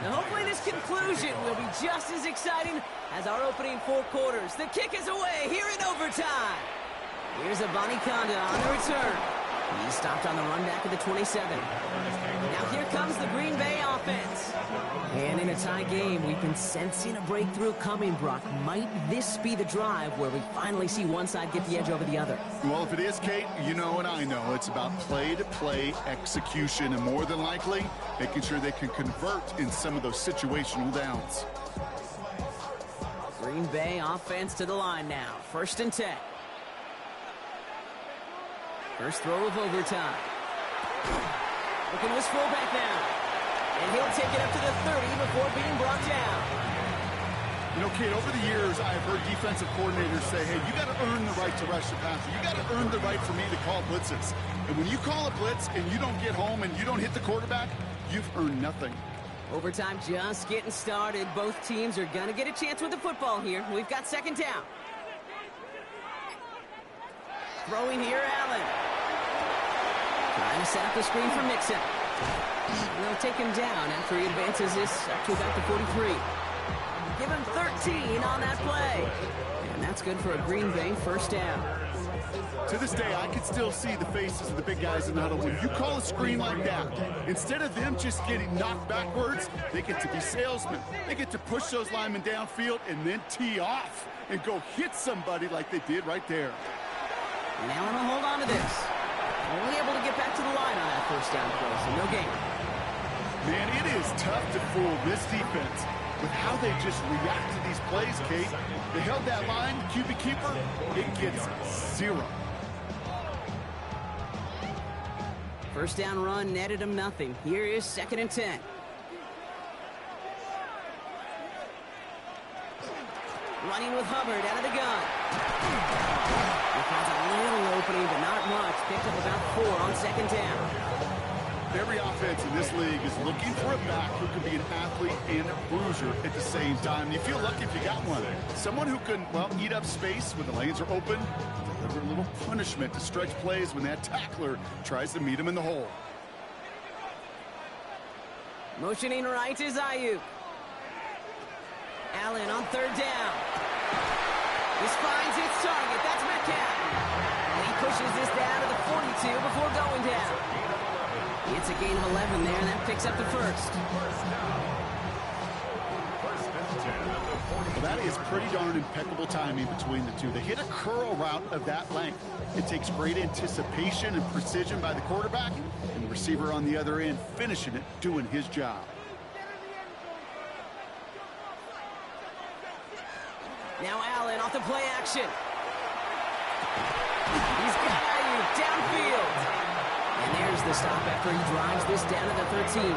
Now hopefully this conclusion will be just as exciting as our opening 4 quarters. The kick is away here in overtime. Here's a Conda on the return. He stopped on the run back at the 27. Now here comes the Green Bay offense. And in a tie game, we've been sensing a breakthrough coming, Brock. Might this be the drive where we finally see one side get the edge over the other? Well, if it is, Kate, you know and I know it's about play-to-play execution, and more than likely, making sure they can convert in some of those situational downs. Green Bay offense to the line now. 1st and 10. First throw of overtime. Looking to his fullback now. And he'll take it up to the 30 before being brought down. You know, Kate, over the years, I've heard defensive coordinators say, hey, you got to earn the right to rush the passer. You got to earn the right for me to call blitzes. And when you call a blitz and you don't get home and you don't hit the quarterback, you've earned nothing. Overtime just getting started. Both teams are going to get a chance with the football here. We've got 2nd down. Throwing here, Allen. Trying to set up the screen for Mixon. They'll take him down after he advances this up to about the 43. Give him 13 on that play. And that's good for a Green Bay 1st down. To this day, I can still see the faces of the big guys in the huddle. When you call a screen like that, instead of them just getting knocked backwards, they get to be salesmen. They get to push those linemen downfield and then tee off and go hit somebody like they did right there. Now I'm going to hold on to this. Only able to get back to the line on that 1st down play, so no gain. Man, it is tough to fool this defense with how they just react to these plays, Kate. They held that line, QB keeper, it gets 0. 1st down run netted him nothing. Here is 2nd and 10. Running with Hubbard out of the gun. He finds a little opening, but not much. Picked up about 4 on 2nd down. Every offense in this league is looking for a back who can be an athlete and a bruiser at the same time. You feel lucky if you got one. Someone who can, well, eat up space when the lanes are open, deliver a little punishment to stretch plays when that tackler tries to meet him in the hole. Motioning right is Ayuk. Allen on 3rd down. This finds its target. That's Metcalf. And he pushes this down to the 42 before going down. It's a gain of 11 there, and that picks up the 1st. Well, that is pretty darn impeccable timing between the two. They hit a curl route of that length. It takes great anticipation and precision by the quarterback, and the receiver on the other end finishing it, doing his job. Now Allen off the play action. He's got Ayuk downfield. And there's the stop after he drives this down to the 13.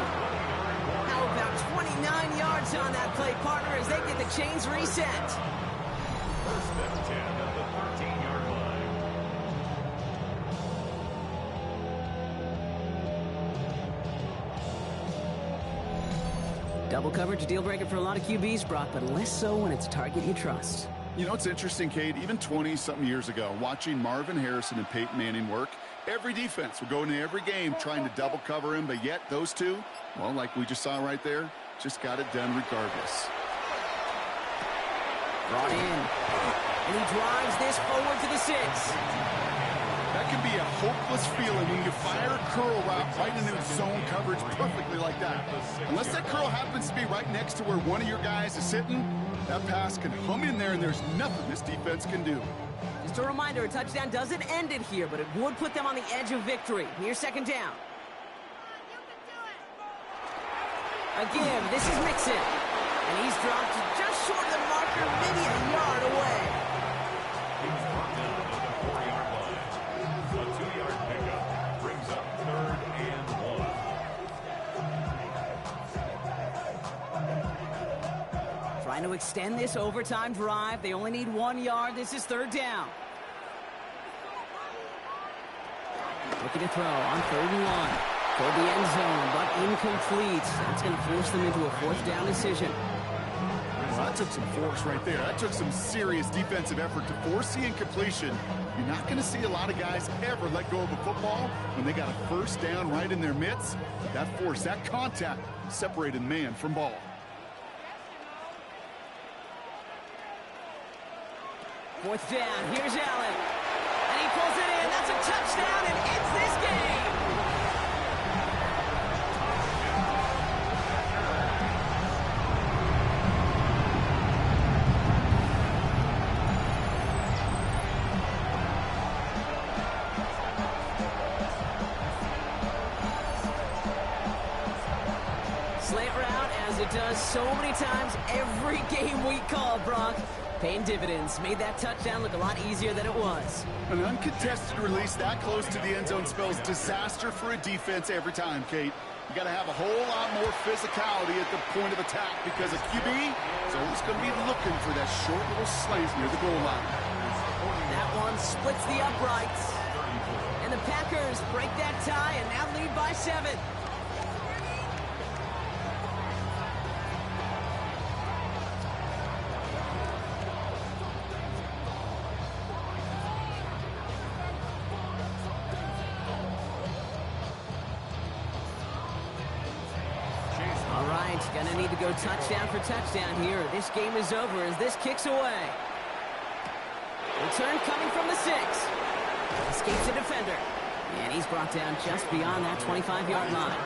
How about 29 yards on that play, partner, as they get the chains reset. 1st and 10 at the 13-yard line. Double coverage, deal breaker for a lot of QBs, Brock, but less so when it's a target you trust. You know, it's interesting, Kate, even 20-something years ago, watching Marvin Harrison and Peyton Manning work, every defense would go into every game trying to double cover him, but yet those two, well, like we just saw right there, just got it done regardless. Brought in, and he drives this forward to the 6. That can be a hopeless feeling when you fire a curl route right into zone coverage perfectly like that. Unless that curl happens to be right next to where one of your guys is sitting, that pass can hum in there, and there's nothing this defense can do. Just a reminder, a touchdown doesn't end it here, but it would put them on the edge of victory. Here's 2nd down. Again, this is Mixon. And he's dropped just short of the marker, maybe a yard away. He's brought down at the 4-yard line. A 2-yard pickup brings up 3rd and 1. Trying to extend this overtime drive. They only need 1 yard. This is 3rd down. Looking to throw on 3rd and 1. Toward the end zone, but incomplete. That's going to force them into a 4th down decision. Well, That took some force right there. That took some serious defensive effort to force the incompletion. You're not going to see a lot of guys ever let go of the football when they got a first down right in their midst. That force, that contact separated man from ball. Fourth down, here's Allen. And he pulls it in. That's a touchdown and ends this game. Slant route, as it does so many times every game we call, Brock. Paying dividends. Made that touchdown look a lot easier than it was. An uncontested release that close to the end zone spells disaster for a defense every time, Kate. You got to have a whole lot more physicality at the point of attack because a QB is always going to be looking for that short little slant near the goal line. That one splits the uprights. And the Packers break that tie and now lead by 7. Gonna need to go touchdown for touchdown here. This game is over as this kicks away. Return coming from the 6. Escapes the defender. And he's brought down just beyond that 25-yard line.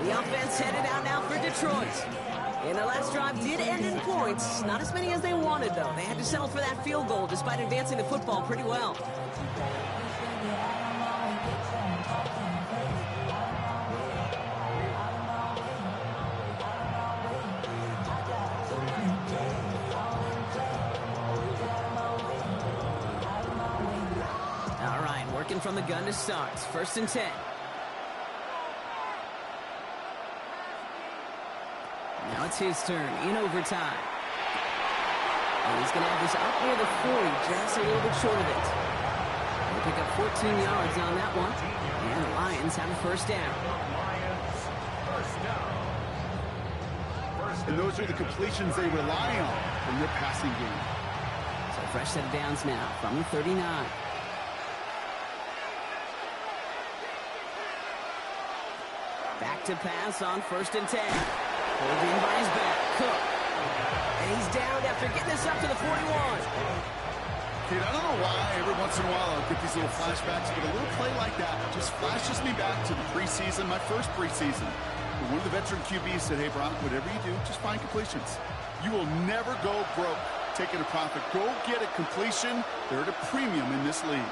The offense headed out now for Detroit. And the last drive did end in points. Not as many as they wanted, though. They had to settle for that field goal despite advancing the football pretty well. Working from the gun to start. 1st and 10. Now it's his turn in overtime. And he's going to have this up near the 40, just a little bit short of it. They pick up 14 yards on that one. And the Lions have a first down. And those are the completions they rely on in their passing game. So fresh set of downs now from the 39. Back to pass on 1st and 10. Pulled in by his back. Cook. And he's down after getting this up to the 41. Kate, I don't know why every once in a while I'll get these little flashbacks, but a little play like that just flashes me back to the preseason, my first preseason. One of the veteran QBs said, hey, Brock, whatever you do, just find completions. You will never go broke taking a profit. Go get a completion. They're at a premium in this league.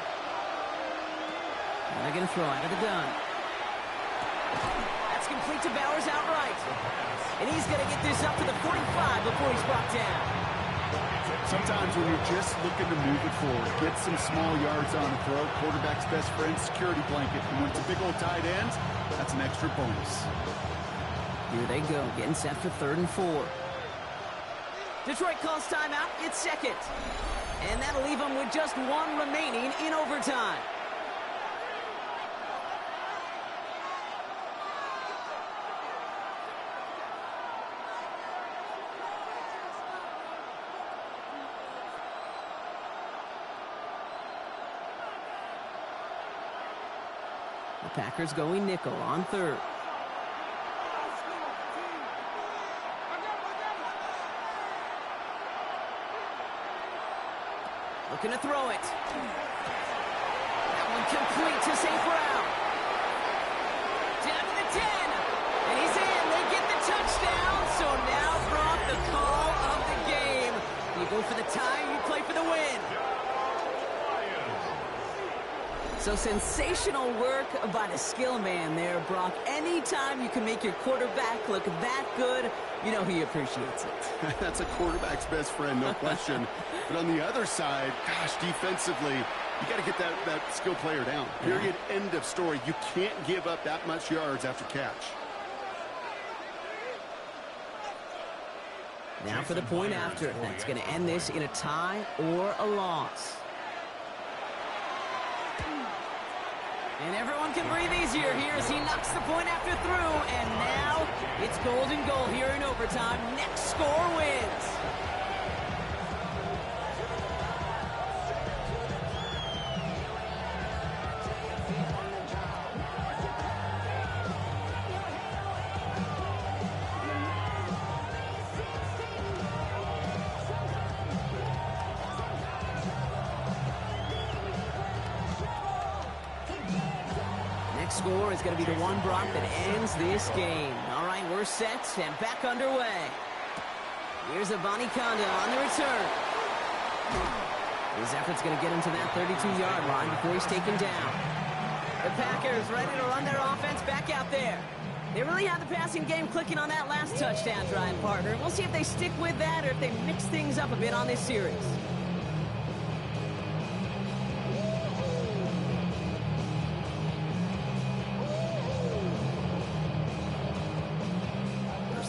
And they're going to throw out of the gun. That's complete to Bowers outright. And he's going to get this up to the 45 before he's brought down. Sometimes when you're just looking to move it forward, get some small yards on the throw, quarterback's best friend, security blanket. And when it's a big old tight end, that's an extra bonus. Here they go, getting set for 3rd and 4. Detroit calls timeout. It's 2nd. And that'll leave them with just 1 remaining in overtime. The Packers going nickel on 3rd. Looking to throw it. That one complete to St. Brown. Down to the 10. And he's in. They get the touchdown. So now Brock, the call of the game. You go for the tie, you play for the win. So sensational work by the skill man there, Brock. Anytime you can make your quarterback look that good, you know he appreciates it. That's a quarterback's best friend, no question. But on the other side, gosh, defensively, you got to get that skill player down. Period, end of story. You can't give up that much yards after catch. Now for the point after. That's going to end this in a tie or a loss. And everyone can breathe easier here as he knocks the point after through. And now it's golden goal here in overtime. Next score wins. Score is going to be the one, Brock, that ends this game. All right, we're set and back underway. Here's a Bonnie Conda on the return. His effort's going to get him to that 32-yard line before he's taken down. The Packers ready to run their offense back out there. They really had the passing game clicking on that last touchdown drive, partner. We'll see if they stick with that or if they mix things up a bit on this series.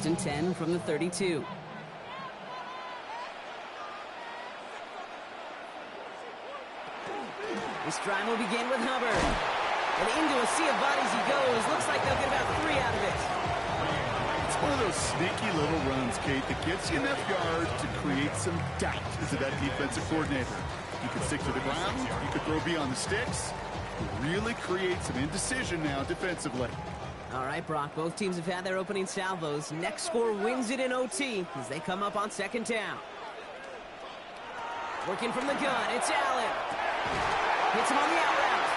And 10 from the 32. This drive will begin with Hubbard. And into a sea of bodies he goes. Looks like they'll get about 3 out of it. It's one of those sneaky little runs, Kate, that gets you enough yards to create some doubt into that defensive coordinator. You can stick to the ground. You can throw beyond the sticks. Really create some indecision now defensively. All right, Brock, both teams have had their opening salvos. Next score wins it in OT as they come up on second down. Working from the gun, it's Allen. Hits him on the out route.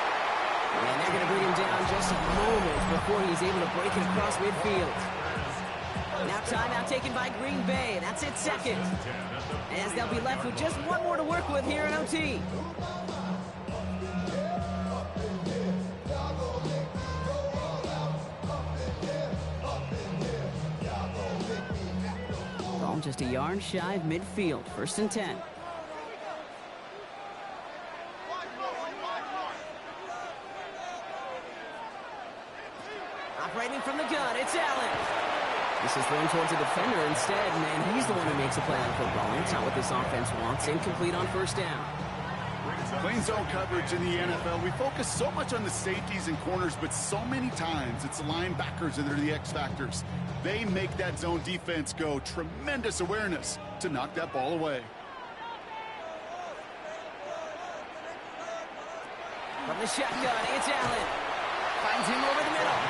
And they're going to bring him down just a moment before he's able to break it across midfield. Now timeout taken by Green Bay. That's it, second. As they'll be left with just one more to work with here in OT. Just a yard shy of midfield. 1st and 10. Operating from the gun, it's Allen. This is thrown towards a defender instead, and he's the one who makes a play on football. That's not what this offense wants. Incomplete on 1st down. Plain zone coverage in the NFL. We focus so much on the safeties and corners, but so many times it's the linebackers that are the X factors. They make that zone defense go. Tremendous awareness to knock that ball away. From the shotgun, it's Allen. Finds him over the middle.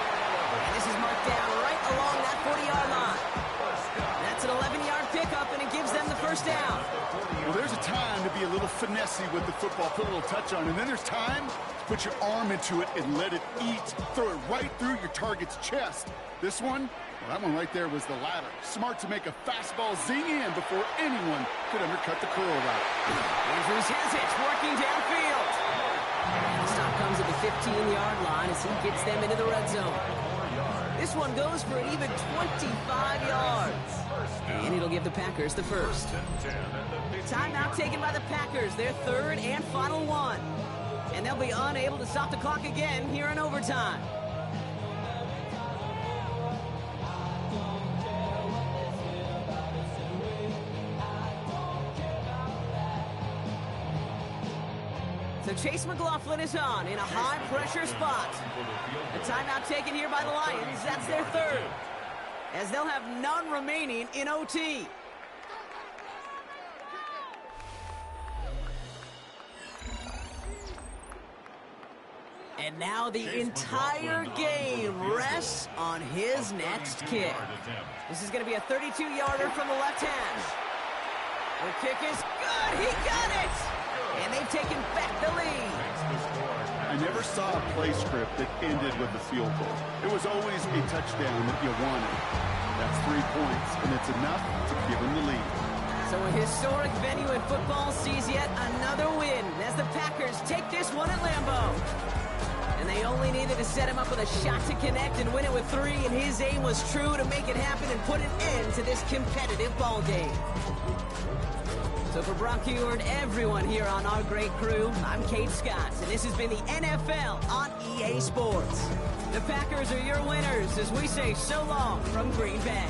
And this is marked down right along that 40-yard line. That's an 11-yard pickup, and it gives them the 1st down. Well, there's a time to be a little finessey with the football, put a little touch on, and then there's time to put your arm into it and let it eat. Throw it right through your target's chest. This one, well, that one right there was the latter. Smart to make a fastball zing in before anyone could undercut the curl route. Andrews has it, working downfield. And the stop comes at the 15-yard line as he gets them into the red zone. This one goes for an even 25 yards. And it'll give the Packers the 1st. Timeout taken by the Packers, their 3rd and final one. And they'll be unable to stop the clock again here in overtime. So Chase McLaughlin is on in a high-pressure spot. A timeout taken here by the Lions. That's their 3rd. As they'll have none remaining in OT. And now the entire game rests on his next kick. This is going to be a 32-yarder from the left hash. The kick is good. He got it. And they've taken back the lead. I never saw a play script that ended with a field goal. It was always a touchdown that you wanted. That's 3 points, and it's enough to give him the lead. So a historic venue in football sees yet another win as the Packers take this one at Lambeau. And they only needed to set him up with a shot to connect and win it with 3, and his aim was true to make it happen and put an end to this competitive ball game. So for Brock Huard, everyone here on our great crew, I'm Kate Scott, and this has been the NFL on EA Sports. The Packers are your winners as we say so long from Green Bay.